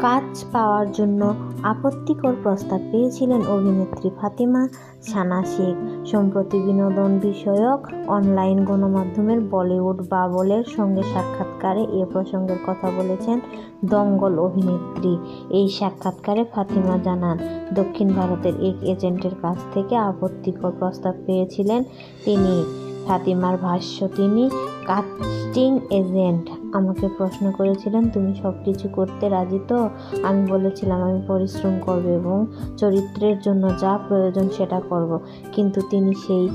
কাজ পাওয়ার জন্য আপত্তিকর প্রস্তাব পেয়েছিলেন অভিনেত্রী ফাতিমা সানা শেখ। সম্প্রতি বিনোদন বিষয়ক অনলাইন গণমাধ্যমের বলিউড বাবলের সঙ্গে সাক্ষাৎকারে এ প্রসঙ্গের কথা বলেছেন দঙ্গল অভিনেত্রী। এই সাক্ষাৎকারে ফাতিমা জানান, দক্ষিণ ভারতের এক এজেন্টের কাছ থেকে আপত্তিকর প্রস্তাব পেয়েছিলেন তিনি। ফাতিমার ভাষ্য, তিনি কাস্টিং এজেন্ট আমাকে প্রশ্ন করেছিলেন, তুমি সব কিছু করতে রাজি তো? আমি বলেছিলাম আমি পরিশ্রম করব এবং চরিত্রের জন্য যা প্রয়োজন সেটা করব। কিন্তু তিনি সেই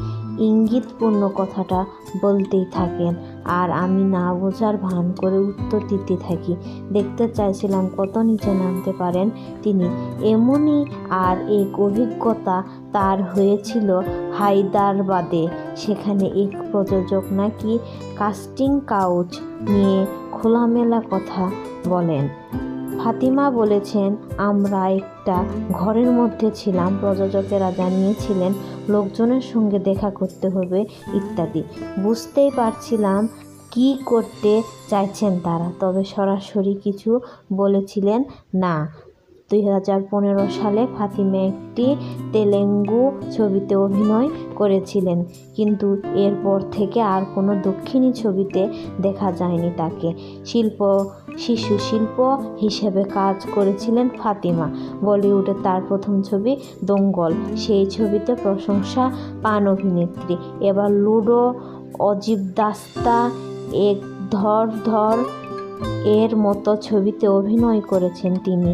ইঙ্গিতপূর্ণ কথাটা বলতেই থাকেন আর আমি না বোঝার ভান করে উত্তর দিতে থাকি। দেখতে চাইছিলাম কত নিচে নামতে পারেন তিনি। এমনই আর এক অভিজ্ঞতা তার হয়েছিল হায়দ্রাবাদে। সেখানে এক প্রযোজক নাকি কাস্টিং কাউচ নিয়ে খোলামেলা কথা বলেন। ফাতিমা বলেছেন, আমরা একটা ঘরের মধ্যে ছিলাম, প্রযোজকেরা জানিয়েছিলেন লোকজনের সঙ্গে দেখা করতে হবে ইত্যাদি। বুঝতেই পারছিলাম কী করতে চাইছেন তারা, তবে সরাসরি কিছু বলেছিলেন না। 2015 সালে ফাতিমা একটি তেলেগু ছবিতে অভিনয় করেছিলেন, কিন্তু এরপর থেকে আর কোনো দক্ষিণী ছবিতে দেখা যায়নি তাকে। শিশু শিল্প হিসেবে কাজ করেছিলেন ফাতিমা। বলিউডে তার প্রথম ছবি দঙ্গল, সেই ছবিতে প্রশংসা পান অভিনেত্রী। এবার লুডো, অজীব দাস্তা, এক ধর ধর এর মতো ছবিতে অভিনয় করেছেন তিনি।